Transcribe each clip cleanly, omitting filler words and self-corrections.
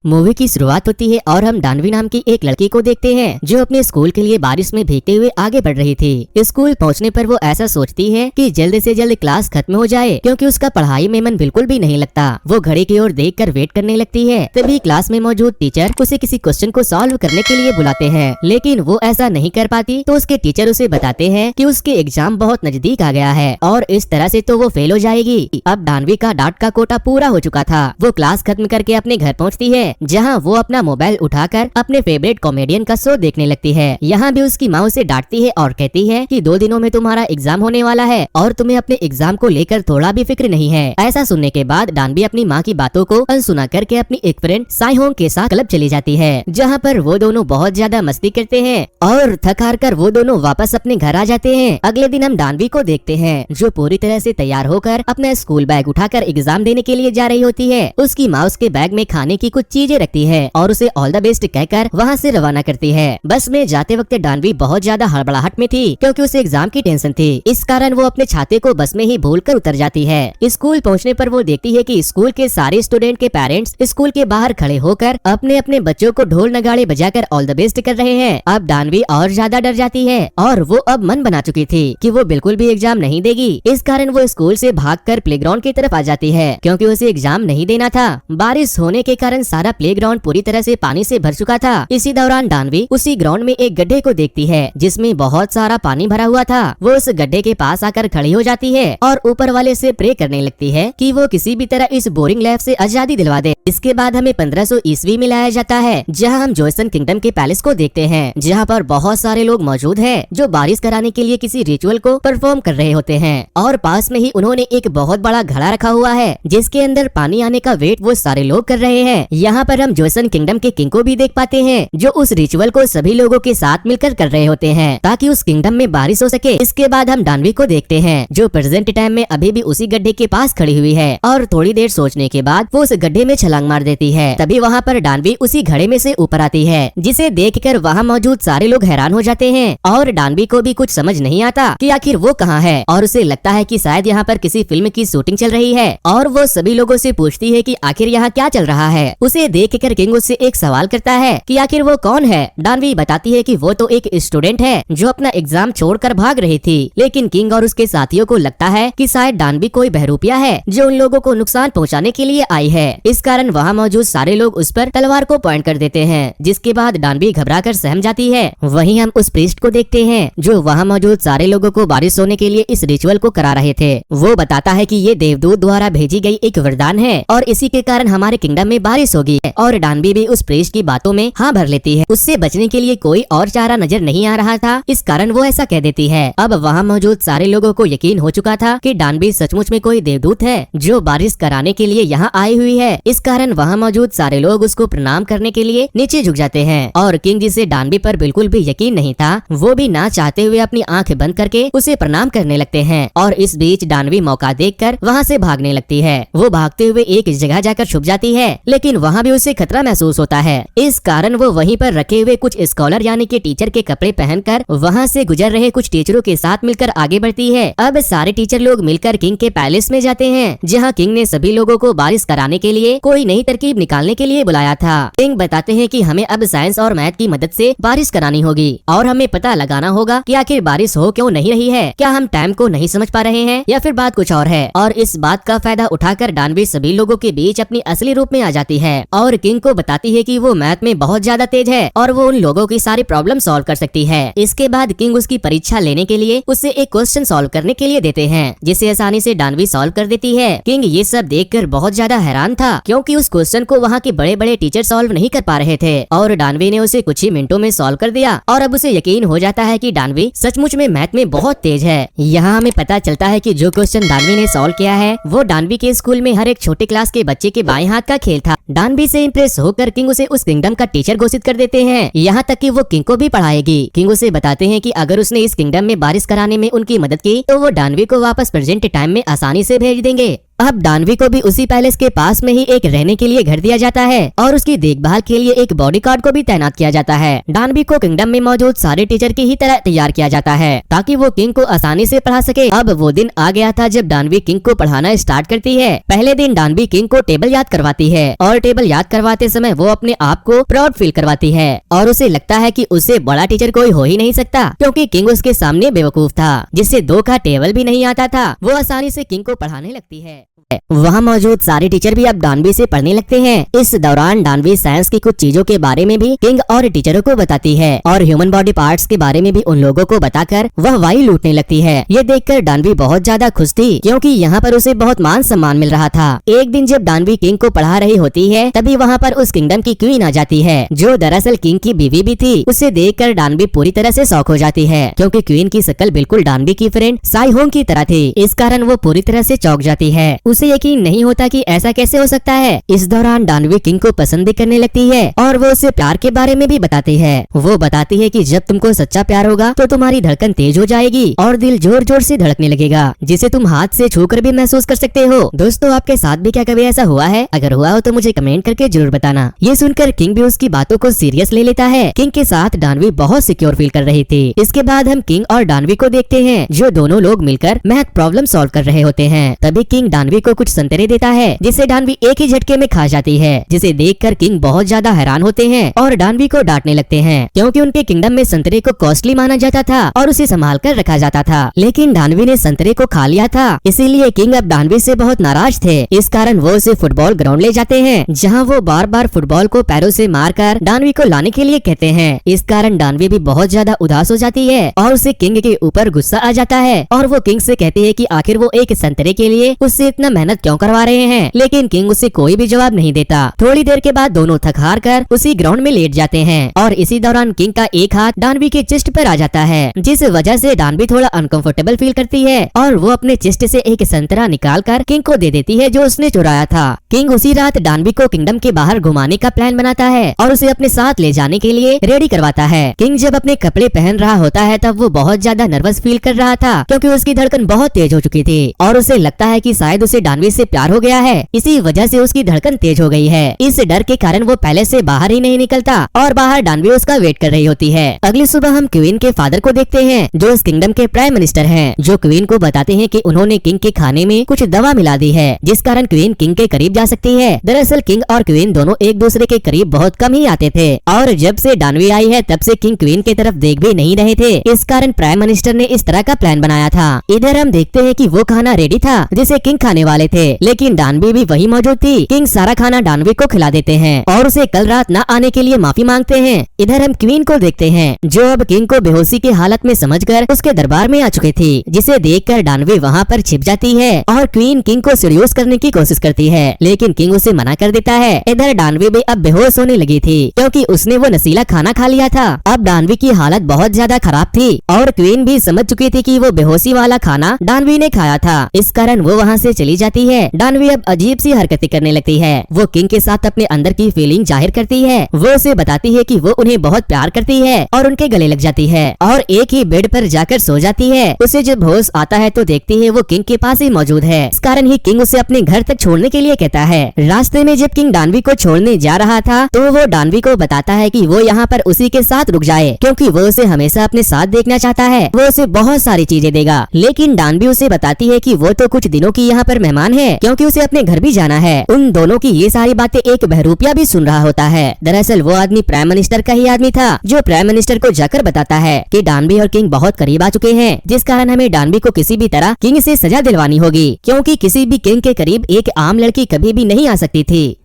Movie की शुरुआत होती है और हम दानवी नाम की एक लड़की को देखते हैं जो अपने स्कूल के लिए बारिश में भीगते हुए आगे बढ़ रही थी। स्कूल पहुंचने पर वो ऐसा सोचती है कि जल्द से जल्द क्लास खत्म हो जाए क्योंकि उसका पढ़ाई में मन बिल्कुल भी नहीं लगता। वो घड़ी की ओर देखकर वेट करने लगती है। तभी क्लास में मौजूद टीचर उसे किसी क्वेश्चन को सॉल्व करने के लिए बुलाते हैं, लेकिन वो ऐसा नहीं कर पाती तो उसके टीचर उसे बताते हैं कि उसके एग्जाम बहुत नजदीक आ गया है और इस तरह से तो वो फेल हो जाएगी। अब दानवी का डांट का कोटा पूरा हो चुका था। वो क्लास खत्म करके अपने घर पहुँचती है जहाँ वो अपना मोबाइल उठाकर अपने फेवरेट कॉमेडियन का शो देखने लगती है। यहाँ भी उसकी माँ उसे डांटती है और कहती है कि 2 दिनों में तुम्हारा एग्जाम होने वाला है और तुम्हें अपने एग्जाम को लेकर थोड़ा भी फिक्र नहीं है। ऐसा सुनने के बाद दानवी अपनी माँ की बातों को अनसुना करके अपनी एक फ्रेंड साई होंग के साथ क्लब चली जाती है, जहाँ पर वो दोनों बहुत ज्यादा मस्ती करते हैं और थक हार कर वो दोनों वापस अपने घर आ जाते हैं। अगले दिन हम दानवी को देखते हैं जो पूरी तरह से तैयार होकर अपना स्कूल बैग उठाकर एग्जाम देने के लिए जा रही होती है। उसकी माँ उसके बैग में खाने की कुछ चीजें रखती है और उसे ऑल द बेस्ट कहकर वहाँ से रवाना करती है। बस में जाते वक्त दानवी बहुत ज्यादा हड़बड़ाहट में थी क्योंकि उसे एग्जाम की टेंशन थी। इस कारण वो अपने छाते को बस में ही भूलकर उतर जाती है। स्कूल पहुँचने पर वो देखती है कि स्कूल के सारे स्टूडेंट के पेरेंट्स स्कूल के बाहर खड़े होकर अपने अपने बच्चों को ढोल नगाड़े बजाकर ऑल द बेस्ट कर रहे हैं। अब दानवी और ज्यादा डर जाती है और वो अब मन बना चुकी थी कि वो बिल्कुल भी एग्जाम नहीं देगी। इस कारण वो स्कूल से भागकर प्लेग्राउंड की तरफ आ जाती है क्योंकि उसे एग्जाम नहीं देना था। बारिश होने के कारण सारा प्लेग्राउंड पूरी तरह से पानी से भर चुका था। इसी दौरान दानवी उसी ग्राउंड में एक गड्ढे को देखती है जिसमें बहुत सारा पानी भरा हुआ था। वो उस गड्ढे के पास आकर खड़ी हो जाती है और ऊपर वाले से प्रे करने लगती है कि वो किसी भी तरह इस बोरिंग लाइफ से आजादी दिलवा दे। इसके बाद हमें 1500 ईस्वी में लाया जाता है जहां हम जोसन किंगडम के पैलेस को देखते हैं, जहां पर बहुत सारे लोग मौजूद हैं जो बारिश कराने के लिए किसी रिचुअल को परफॉर्म कर रहे होते हैं और पास में ही उन्होंने एक बहुत बड़ा घड़ा रखा हुआ है जिसके अंदर पानी आने का वेट वो सारे लोग कर रहे हैं। यहाँ पर हम जोसन किंगडम के किंग को भी देख पाते हैं जो उस रिचुअल को सभी लोगों के साथ मिलकर कर रहे होते हैं ताकि उस किंगडम में बारिश हो सके। इसके बाद हम दानवी को देखते हैं जो प्रेजेंट टाइम में अभी भी उसी गड्ढे के पास खड़ी हुई है और थोड़ी देर सोचने के बाद वो उस गड्ढे में छलांग मार देती है। तभी वहाँ पर दानवी उसी घड़े में से ऊपर आती है जिसे देखकर वहाँ मौजूद सारे लोग हैरान हो जाते हैं और दानवी को भी कुछ समझ नहीं आता कि आखिर वो कहाँ है और उसे लगता है कि शायद यहाँ पर किसी फिल्म की शूटिंग चल रही है और वो सभी लोगों से पूछती है कि आखिर यहाँ क्या चल रहा है। उसे देखकर किंग उससे एक सवाल करता है कि आखिर वो कौन है। दानवी बताती है कि वो तो एक स्टूडेंट है जो अपना एग्जाम छोड़कर भाग रही थी, लेकिन किंग और उसके साथियों को लगता है कि शायद दानवी कोई बहरूपिया है जो उन लोगों को नुकसान पहुँचाने के लिए आई है। इस कारण वहाँ मौजूद सारे लोग उस पर तलवार को पॉइंट कर देते हैं जिसके बाद दानवी घबराकर सहम जाती है। वहीं हम उस प्रीस्ट को देखते हैं जो वहाँ मौजूद सारे लोगों को बारिश होने के लिए इस रिचुअल को करा रहे थे। वो बताता है कि ये देवदूत द्वारा भेजी गई एक वरदान है और इसी के कारण हमारे किंगडम में बारिश होगी है और दानवी भी उस प्रीस्ट की बातों में हाँ भर लेती है। उससे बचने के लिए कोई और चारा नजर नहीं आ रहा था, इस कारण वो ऐसा कह देती है। अब वहाँ मौजूद सारे लोगों को यकीन हो चुका था कि दानवी सचमुच में कोई देवदूत है जो बारिश कराने के लिए यहाँ आई हुई है। इस कारण वहाँ मौजूद सारे लोग उसको प्रणाम करने के लिए नीचे झुक जाते हैं और किंग जिसे दानवी पर बिल्कुल भी यकीन नहीं था वो भी ना चाहते हुए अपनी आंख बंद करके उसे प्रणाम करने लगते हैं। और इस बीच दानवी मौका देखकर वहाँ से भागने लगती है। वो भागते हुए एक जगह जाकर छुप जाती है, लेकिन वहाँ भी उसे खतरा महसूस होता है। इस कारण वो वहीं पर रखे हुए कुछ स्कॉलर यानी कि टीचर के कपड़े पहनकर वहाँ से गुजर रहे कुछ टीचरों के साथ मिलकर आगे बढ़ती है। अब सारे टीचर लोग मिलकर किंग के पैलेस में जाते हैं जहाँ किंग ने सभी लोगों को बारिश कराने के लिए कोई नई तरकीब निकालने के लिए बुलाया था। किंग बताते हैं कि हमें अब साइंस और मैथ की मदद से बारिश करानी होगी और हमें पता लगाना होगा कि आखिर बारिश हो क्यों नहीं रही है, क्या हम टाइम को नहीं समझ पा रहे हैं या फिर बात कुछ और है। और इस बात का फायदा उठाकर दानवी सभी लोगों के बीच अपनी असली रूप में आ जाती है और किंग को बताती है कि वो मैथ में बहुत ज्यादा तेज है और वो उन लोगों की सारी प्रॉब्लम सॉल्व कर सकती है। इसके बाद किंग उसकी परीक्षा लेने के लिए उससे एक क्वेश्चन सॉल्व करने के लिए देते हैं जिसे आसानी से दानवी सॉल्व कर देती है। किंग ये सब देखकर बहुत ज्यादा हैरान था क्योंकि उस क्वेश्चन को वहाँ के बड़े बड़े टीचर सॉल्व नहीं कर पा रहे थे और दानवी ने उसे कुछ ही मिनटों में सॉल्व कर दिया और अब उसे यकीन हो जाता है कि दानवी सचमुच में मैथ में बहुत तेज है। यहाँ हमें पता चलता है कि जो क्वेश्चन दानवी ने सॉल्व किया है वो दानवी के स्कूल में हर एक छोटे क्लास के बच्चे के बाएं हाथ का खेल था। दानवी से इम्प्रेस होकर किंग उसे उस किंगडम का टीचर घोषित कर देते हैं, यहाँ तक कि वो किंग को भी पढ़ाएगी। किंग उसे बताते हैं कि अगर उसने इस किंगडम में बारिश कराने में उनकी मदद की तो वो दानवी को वापस प्रेजेंट टाइम में आसानी से भेज देंगे। अब डानवी को भी उसी पैलेस के पास में ही एक रहने के लिए घर दिया जाता है और उसकी देखभाल के लिए एक बॉडीगार्ड को भी तैनात किया जाता है। डानवी को किंगडम में मौजूद सारे टीचर की ही तरह तैयार किया जाता है ताकि वो किंग को आसानी से पढ़ा सके। अब वो दिन आ गया था जब डानवी किंग को पढ़ाना स्टार्ट करती है। पहले दिन डानवी किंग को टेबल याद करवाती है और टेबल याद करवाते समय वो अपने आप को प्राउड फील करवाती है और उसे लगता है कि उससे बड़ा टीचर कोई हो ही नहीं सकता, क्योंकि किंग उसके सामने बेवकूफ था जिससे 2 का टेबल भी नहीं आता था। वो आसानी से किंग को पढ़ाने लगती है। वहाँ मौजूद सारे टीचर भी अब डानवी से पढ़ने लगते हैं। इस दौरान डानवी साइंस की कुछ चीजों के बारे में भी किंग और टीचरों को बताती है और ह्यूमन बॉडी पार्ट्स के बारे में भी उन लोगों को बताकर वह वाई लूटने लगती है। ये देखकर डानवी बहुत ज्यादा खुश थी क्योंकि यहाँ पर उसे बहुत मान सम्मान मिल रहा था। एक दिन जब डानवी किंग को पढ़ा रही होती है तभी वहाँ पर उस किंगडम की क्वीन आ जाती है जो दरअसल किंग की बीवी भी थी। उसे देखकर डानवी पूरी तरह से शॉक हो जाती है क्योंकि क्वीन की शक्ल बिल्कुल डानवी की फ्रेंड साई होंग की तरह थी। इस कारण वो पूरी तरह से चौंक जाती है। उसे यकीन नहीं होता कि ऐसा कैसे हो सकता है। इस दौरान डानवी किंग को पसंद भी करने लगती है और वो उसे प्यार के बारे में भी बताती है। वो बताती है कि जब तुमको सच्चा प्यार होगा तो तुम्हारी धड़कन तेज हो जाएगी और दिल जोर जोर से धड़कने लगेगा जिसे तुम हाथ से छूकर भी महसूस कर सकते हो। दोस्तों, आपके साथ भी क्या कभी ऐसा हुआ है? अगर हुआ हो तो मुझे कमेंट करके जरूर बताना। ये सुनकर किंग भी उसकी बातों को सीरियस ले लेता है। किंग के साथ डानवी बहुत सिक्योर फील कर रही थी। इसके बाद हम किंग और डानवी को देखते हैं जो दोनों लोग मिलकर मैथ प्रॉब्लम सॉल्व कर रहे होते हैं। तभी किंग डानवी को कुछ संतरे देता है जिसे डानवी एक ही झटके में खा जाती है, जिसे देखकर किंग बहुत ज्यादा हैरान होते हैं और डानवी को डांटने लगते हैं क्योंकि उनके किंगडम में संतरे को कॉस्टली माना जाता था और उसे संभाल कर रखा जाता था। लेकिन डानवी ने संतरे को खा लिया था, इसीलिए किंग अब डानवी से बहुत नाराज थे। इस कारण वो उसे फुटबॉल ग्राउंड ले जाते हैं जहाँ वो बार बार फुटबॉल को पैरों से मारकर डानवी को लाने के लिए कहते हैं। इस कारण डानवी भी बहुत ज्यादा उदास हो जाती है और उसे किंग के ऊपर गुस्सा आ जाता है और वो किंग से कहती है कि आखिर वो एक संतरे के लिए उससे इतना मेहनत क्यों करवा रहे हैं। लेकिन किंग उसे कोई भी जवाब नहीं देता। थोड़ी देर के बाद दोनों थक हार कर उसी ग्राउंड में लेट जाते हैं और इसी दौरान किंग का एक हाथ डानवी के चेस्ट पर आ जाता है जिस वजह से डानवी थोड़ा अनकंफर्टेबल फील करती है और वो अपने चेस्ट से एक संतरा निकालकर किंग को दे देती है जो उसने चुराया था। किंग उसी रात डानवी को किंगडम के बाहर घुमाने का प्लान बनाता है और उसे अपने साथ ले जाने के लिए रेडी करवाता है। किंग जब अपने कपड़े पहन रहा होता है तब वो बहुत ज्यादा नर्वस फील कर रहा था क्योंकि उसकी धड़कन बहुत तेज हो चुकी थी और उसे लगता है कि शायद उसे डानवी से प्यार हो गया है, इसी वजह से उसकी धड़कन तेज हो गई है। इस डर के कारण वो पैलेस से बाहर ही नहीं निकलता और बाहर डानवी उसका वेट कर रही होती है। अगली सुबह हम क्वीन के फादर को देखते हैं जो इस किंगडम के प्राइम मिनिस्टर हैं, जो क्वीन को बताते हैं कि उन्होंने किंग के खाने में कुछ दवा मिला दी है जिस कारण क्वीन किंग के करीब जा सकती है। दरअसल किंग और क्वीन दोनों एक दूसरे के करीब बहुत कम ही आते थे और जब से डानवी आई है तब से किंग क्वीन की तरफ देख भी नहीं रहे थे। इस कारण प्राइम मिनिस्टर ने इस तरह का प्लान बनाया था। इधर हम देखते हैं कि वो खाना रेडी था जिसे किंग खाने वाले थे, लेकिन डानवी भी वही मौजूद थी। किंग सारा खाना डानवी को खिला देते हैं और उसे कल रात न आने के लिए माफी मांगते हैं। इधर हम क्वीन को देखते हैं जो अब किंग को बेहोशी की हालत में समझकर उसके दरबार में आ चुकी थी, जिसे देखकर डानवी वहाँ पर छिप जाती है और क्वीन किंग को सीड्यूस करने की कोशिश करती है, लेकिन किंग उसे मना कर देता है। इधर डानवी भी अब बेहोश होने लगी थी क्योंकि उसने वो नशीला खाना खा लिया था। अब डानवी की हालत बहुत ज्यादा खराब थी और क्वीन भी समझ चुकी थी कि वो बेहोशी वाला खाना डानवी ने खाया था। इस कारण वो वहाँ से चली जाती है। डानवी अब अजीब सी हरकतें करने लगती है। वो किंग के साथ अपने अंदर की फीलिंग जाहिर करती है। वो उसे बताती है कि वो उन्हें बहुत प्यार करती है और उनके गले लग जाती है और एक ही बेड पर जाकर सो जाती है। उसे जब होश आता है तो देखती है वो किंग के पास ही मौजूद है। इस कारण ही किंग उसे अपने घर तक छोड़ने के लिए कहता है। रास्ते में जब किंग डानवी को छोड़ने जा रहा था तो वो डानवी को बताता है कि वो यहाँ पर उसी के साथ रुक जाए क्योंकि वो उसे हमेशा अपने साथ देखना चाहता है। वो उसे बहुत सारी चीजें देगा, लेकिन डानवी उसे बताती है कि वो तो कुछ दिनों की यहाँ पर मेहमान है क्योंकि उसे अपने घर भी जाना है। उन दोनों की ये सारी बातें एक बहरूपिया भी सुन रहा होता है। दरअसल वो आदमी प्राइम मिनिस्टर का ही आदमी था जो प्राइम मिनिस्टर को जाकर बताता है कि डानवी और किंग बहुत करीब आ चुके हैं, जिस कारण हमें डानवी को किसी भी तरह किंग से सजा दिलवानी होगी क्योंकि किसी भी किंग के करीब एक आम लड़की कभी भी नहीं आ सकती थी।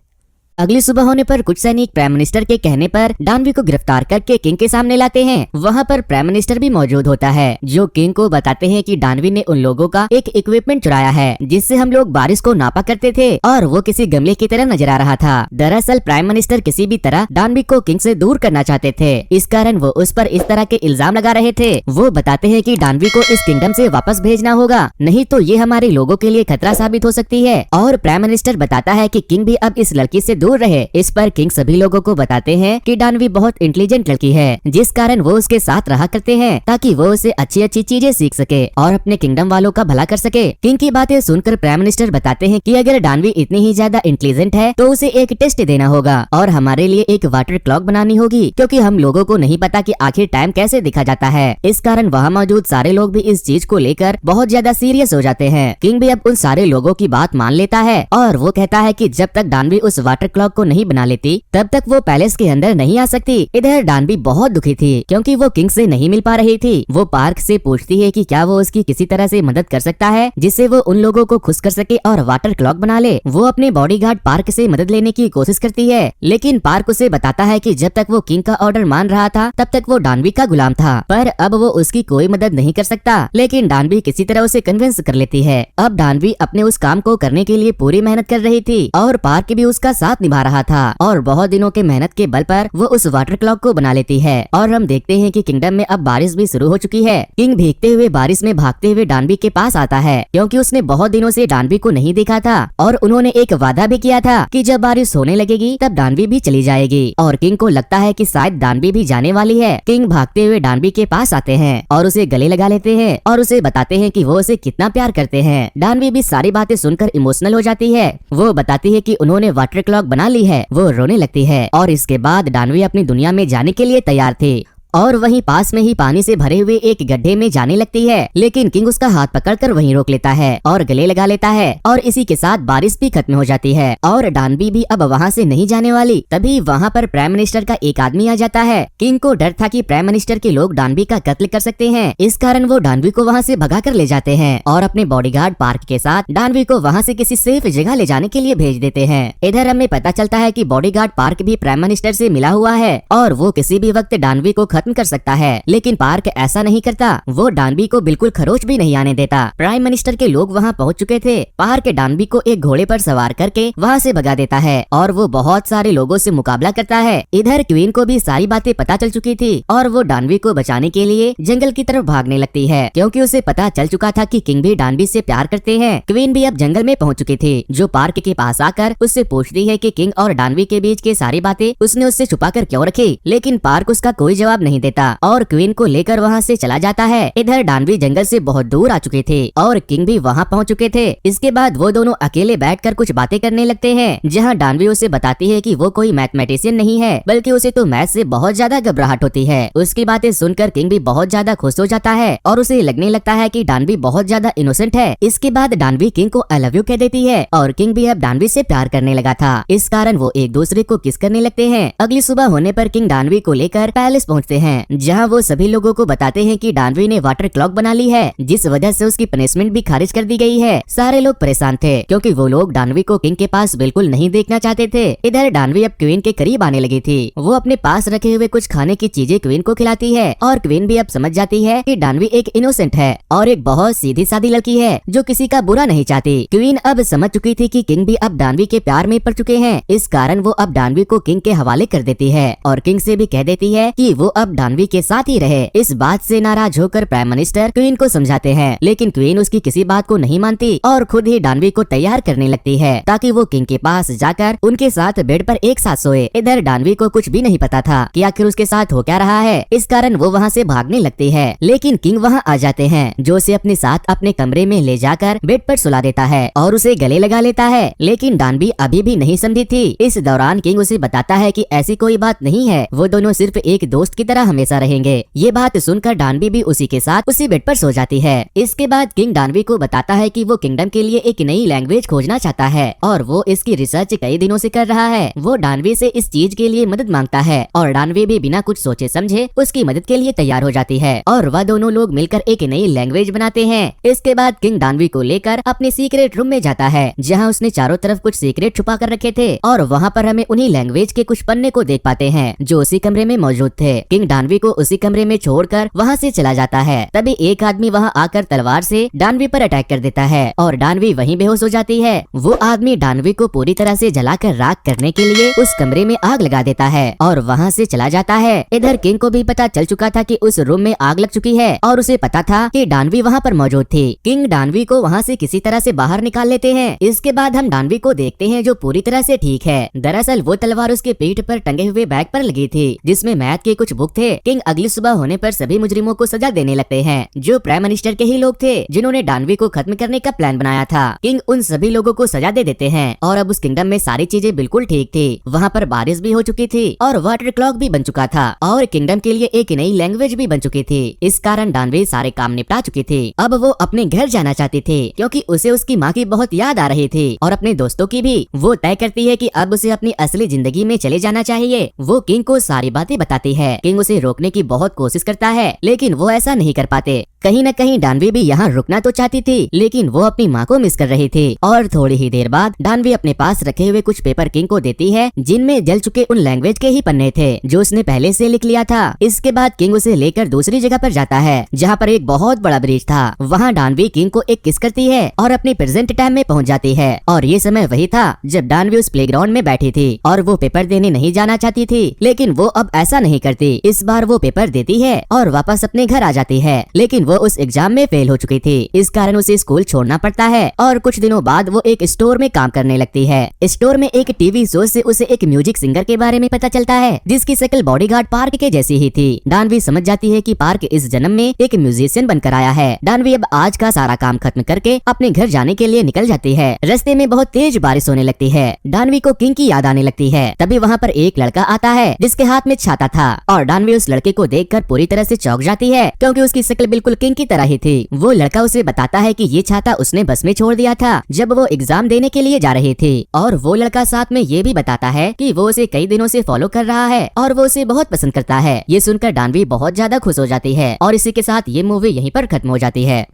अगली सुबह होने पर कुछ सैनिक प्राइम मिनिस्टर के कहने पर डानवी को गिरफ्तार करके किंग के सामने लाते हैं। वहाँ पर प्राइम मिनिस्टर भी मौजूद होता है जो किंग को बताते हैं कि डानवी ने उन लोगों का एक इक्विपमेंट चुराया है जिससे हम लोग बारिश को नापा करते थे और वो किसी गमले की तरह नजर आ रहा था। दरअसल प्राइम मिनिस्टर किसी भी तरह डानवी को किंग से दूर करना चाहते थे, इस कारण वो उस पर इस तरह के इल्जाम लगा रहे थे। वो बताते हैं कि डानवी को इस किंगडम से वापस भेजना होगा, नहीं तो ये हमारे लोगों के लिए खतरा साबित हो सकती है। और प्राइम मिनिस्टर बताता है कि किंग भी अब इस लड़की से दूर रहे। इस पर किंग सभी लोगों को बताते हैं कि डानवी बहुत इंटेलिजेंट लड़की है, जिस कारण वो उसके साथ रहा करते हैं ताकि वो उसे अच्छी अच्छी चीजें सीख सके और अपने किंगडम वालों का भला कर सके। किंग की बातें सुनकर प्राइम मिनिस्टर बताते हैं कि अगर डानवी इतनी ही ज्यादा इंटेलिजेंट है तो उसे एक टेस्ट देना होगा और हमारे लिए एक वाटर क्लॉक बनानी होगी, क्योंकि हम लोगों को नहीं पता कि आखिर टाइम कैसे दिखा जाता है। इस कारण वहाँ मौजूद सारे लोग भी इस चीज को लेकर बहुत ज्यादा सीरियस हो जाते हैं। किंग भी अब उन सारे लोगों की बात मान लेता है और वो कहता है कि जब तक डानवी उस वाटर क्लॉक को नहीं बना लेती तब तक वो पैलेस के अंदर नहीं आ सकती। इधर डानवी बहुत दुखी थी क्योंकि वो किंग से नहीं मिल पा रही थी। वो पार्क से पूछती है कि क्या वो उसकी किसी तरह से मदद कर सकता है जिससे वो उन लोगों को खुश कर सके और वाटर क्लॉक बना ले। वो अपने बॉडीगार्ड पार्क से मदद लेने की कोशिश करती है, लेकिन पार्क उसे बताता है कि जब तक वो किंग का ऑर्डर मान रहा था तब तक वो डानवी का गुलाम था, पर अब वो उसकी कोई मदद नहीं कर सकता। लेकिन डानवी किसी तरह उसे कन्विंस कर लेती है। अब डानवी अपने उस काम को करने के लिए पूरी मेहनत कर रही थी और पार्क भी उसका साथ निभा रहा था और बहुत दिनों के मेहनत के बल पर वो उस वाटर क्लॉक को बना लेती है। और हम देखते हैं कि किंगडम में अब बारिश भी शुरू हो चुकी है। किंग भीगते हुए बारिश में भागते हुए डानवी के पास आता है क्योंकि उसने बहुत दिनों से डानवी को नहीं देखा था और उन्होंने एक वादा भी किया था कि जब बारिश होने लगेगी तब डानवी भी चली जाएगी। और किंग को लगता है कि शायद डानवी भी जाने वाली है। किंग भागते हुए डानवी के पास आते हैं और उसे गले लगा लेते हैं और उसे बताते हैं कि वो उसे कितना प्यार करते हैं। डानवी भी सारी बातें सुनकर इमोशनल हो जाती है। वो बताती है कि उन्होंने वाटर क्लॉक बना ली है। वो रोने लगती है और इसके बाद डानवी अपनी दुनिया में जाने के लिए तैयार थी और वहीं पास में ही पानी से भरे हुए एक गड्ढे में जाने लगती है, लेकिन किंग उसका हाथ पकड़कर वहीं रोक लेता है और गले लगा लेता है और इसी के साथ बारिश भी खत्म हो जाती है और डानवी भी अब वहाँ से नहीं जाने वाली। तभी वहाँ पर प्राइम मिनिस्टर का एक आदमी आ जाता है। किंग को डर था कि प्राइम मिनिस्टर के लोग डानवी का कत्ल कर सकते हैं, इस कारण वो डानवी को वहाँ से भगा कर ले जाते हैं और अपने बॉडीगार्ड पार्क के साथ डानवी को वहाँ से किसी सेफ जगह ले जाने के लिए भेज देते हैं। इधर हमें पता चलता है कि बॉडीगार्ड पार्क भी प्राइम मिनिस्टर से मिला हुआ है और वो किसी भी वक्त डानवी को खत्म कर सकता है, लेकिन पार्क ऐसा नहीं करता। वो डानवी को बिल्कुल खरोच भी नहीं आने देता। प्राइम मिनिस्टर के लोग वहाँ पहुँच चुके थे। पार्क डानवी को एक घोड़े पर सवार करके वहाँ से भगा देता है और वो बहुत सारे लोगों से मुकाबला करता है। इधर क्वीन को भी सारी बातें पता चल चुकी थी और वो डानवी को बचाने के लिए जंगल की तरफ भागने लगती है क्योंकि उसे पता चल चुका था कि किंग भी डानवी से प्यार करते हैं। क्वीन भी अब जंगल में पहुँच चुकी थी, जो पार्क के पास आकर उससे पूछती है कि किंग और डानवी के बीच की सारी बातें उसने उससे छुपा कर क्यों रखी, लेकिन पार्क उसका कोई जवाब नहीं देता और क्वीन को लेकर वहाँ से चला जाता है। इधर डानवी जंगल से बहुत दूर आ चुके थे और किंग भी वहाँ पहुँच चुके थे। इसके बाद वो दोनों अकेले बैठकर कुछ बातें करने लगते हैं, जहाँ डानवी उसे बताती है कि वो कोई मैथमेटिशियन नहीं है, बल्कि उसे तो मैथ से बहुत ज्यादा घबराहट होती है। उसकी बातें सुनकर किंग भी बहुत ज्यादा खुश हो जाता है और उसे लगने लगता है कि डानवी बहुत ज्यादा इनोसेंट है। इसके बाद डानवी किंग को आई लव यू कह देती है और किंग भी अब डानवी से प्यार करने लगा था। इस कारण वो एक दूसरे को किस करने लगते हैं। अगली सुबह होने पर किंग डानवी को लेकर पैलेस पहुँचते हैं, जहाँ वो सभी लोगों को बताते हैं कि डानवी ने वाटर क्लॉक बना ली है, जिस वजह से उसकी पनिशमेंट भी खारिज कर दी गई है। सारे लोग परेशान थे क्योंकि वो लोग डानवी को किंग के पास बिल्कुल नहीं देखना चाहते थे। इधर डानवी अब क्वीन के करीब आने लगी थी। वो अपने पास रखे हुए कुछ खाने की चीजें क्वीन को खिलाती है और क्वीन भी अब समझ जाती है कि डानवी एक इनोसेंट है और एक बहुत सीधी सादी लड़की है जो किसी का बुरा नहीं चाहती। क्वीन अब समझ चुकी थी कि किंग भी अब डानवी के प्यार में पड़ चुके हैं, इस कारण वो अब डानवी को किंग के हवाले कर देती है और किंग से भी कह देती है कि वो अब डानवी के साथ ही रहे। इस बात से नाराज होकर प्राइम मिनिस्टर क्वीन को समझाते हैं, लेकिन क्वीन उसकी किसी बात को नहीं मानती और खुद ही डानवी को तैयार करने लगती है ताकि वो किंग के पास जाकर उनके साथ बेड पर एक साथ सोए। इधर डानवी को कुछ भी नहीं पता था कि आखिर उसके साथ हो क्या रहा है, इस कारण वो वहाँ से भागने लगती है, लेकिन किंग वहाँ आ जाते हैं, जो उसे अपने साथ अपने कमरे में ले जाकर बेड पर सुला देता है और उसे गले लगा लेता है। लेकिन डानवी अभी भी नहीं समझी थी। इस दौरान किंग उसे बताता है कि ऐसी कोई बात नहीं है, वो दोनों सिर्फ एक दोस्त की तरह हमेशा रहेंगे। ये बात सुनकर डानवी भी उसी के साथ उसी बेड पर सो जाती है। इसके बाद किंग डानवी को बताता है कि वो किंगडम के लिए एक नई लैंग्वेज खोजना चाहता है और वो इसकी रिसर्च कई दिनों से कर रहा है। वो डानवी से इस चीज के लिए मदद मांगता है और डानवी भी बिना कुछ सोचे समझे उसकी मदद के लिए तैयार हो जाती है और वह दोनों लोग मिलकर एक नई लैंग्वेज बनाते हैं। इसके बाद किंग डानवी को लेकर अपने सीक्रेट रूम में जाता है, जहाँ उसने चारों तरफ कुछ सीक्रेट छुपा कर रखे थे और वहाँ पर हमें उन्हीं लैंग्वेज के कुछ पन्ने को देख पाते हैं जो उसी कमरे में मौजूद थे। किंग किंग डानवी को उसी कमरे में छोड़कर वहाँ से चला जाता है। तभी एक आदमी वहाँ आकर तलवार से डानवी पर अटैक कर देता है और डानवी वहीं बेहोश हो जाती है। वो आदमी डानवी को पूरी तरह से जलाकर राख करने के लिए उस कमरे में आग लगा देता है और वहाँ से चला जाता है। इधर किंग को भी पता चल चुका था कि उस रूम में आग लग चुकी है और उसे पता था कि डानवी वहाँ पर मौजूद थी। किंग डानवी को वहाँ से किसी तरह से बाहर निकाल लेते हैं। इसके बाद हम डानवी को देखते हैं जो पूरी तरह से ठीक है। दरअसल वो तलवार उसके पीठ पर टंगे हुए बैग पर लगी थी जिसमें मैथ के कुछ बुक थे। किंग अगली सुबह होने पर सभी मुजरिमों को सजा देने लगते हैं जो प्राइम मिनिस्टर के ही लोग थे जिन्होंने डानवी को खत्म करने का प्लान बनाया था। किंग उन सभी लोगों को सजा दे देते हैं और अब उस किंगडम में सारी चीजें बिल्कुल ठीक थी। वहाँ पर बारिश भी हो चुकी थी और वाटर क्लॉक भी बन चुका था और किंगडम के लिए एक नई लैंग्वेज भी बन चुकी थी। इस कारण डानवी सारे काम निपटा चुकी थी। अब वो अपने घर जाना चाहती थी क्योंकि उसे उसकी माँ की बहुत याद आ रही थी और अपने दोस्तों की भी। वो तय करती है कि अब उसे अपनी असली जिंदगी में चले जाना चाहिए। वो किंग को सारी बातें बताती है। किंग उसे रोकने की बहुत कोशिश करता है लेकिन वो ऐसा नहीं कर पाते। कहीं न कहीं डानवी भी यहाँ रुकना तो चाहती थी लेकिन वो अपनी माँ को मिस कर रही थी। और थोड़ी ही देर बाद डानवी अपने पास रखे हुए कुछ पेपर किंग को देती है जिनमें जल चुके उन लैंग्वेज के ही पन्ने थे जो उसने पहले से लिख लिया था। इसके बाद किंग उसे लेकर दूसरी जगह पर जाता है जहाँ पर एक बहुत बड़ा ब्रिज था। वहाँ डानवी किंग को एक किस करती है और अपने प्रेजेंट टाइम में पहुँच जाती है। और ये समय वही था जब डानवी उस प्लेग्राउंड में बैठी थी और वो पेपर देने नहीं जाना चाहती थी लेकिन वो अब ऐसा नहीं करती। इस बार वो पेपर देती है और वापस अपने घर आ जाती है लेकिन वो उस एग्जाम में फेल हो चुकी थी। इस कारण उसे स्कूल छोड़ना पड़ता है और कुछ दिनों बाद वो एक स्टोर में काम करने लगती है। स्टोर में एक टीवी शो से उसे एक म्यूजिक सिंगर के बारे में पता चलता है जिसकी शक्ल बॉडीगार्ड पार्क के जैसी ही थी। डानवी समझ जाती है कि पार्क इस जन्म में एक म्यूजिशियन बनकर आया है। डानवी अब आज का सारा काम खत्म करके अपने घर जाने के लिए निकल जाती है। रास्ते में बहुत तेज बारिश होने लगती है। डानवी को किंग की याद आने लगती है। तभी वहाँ पर एक लड़का आता है जिसके हाथ में छाता था और डानवी उस लड़के को देखकर पूरी तरह से चौंक जाती है क्योंकि उसकी शक्ल बिल्कुल किंग की तरह ही थी। वो लड़का उसे बताता है कि ये छाता उसने बस में छोड़ दिया था जब वो एग्जाम देने के लिए जा रही थी। और वो लड़का साथ में ये भी बताता है कि वो उसे कई दिनों से फॉलो कर रहा है और वो उसे बहुत पसंद करता है। ये सुनकर डानवी बहुत ज्यादा खुश हो जाती है और इसी के साथ ये मूवी यहीं पर खत्म हो जाती है।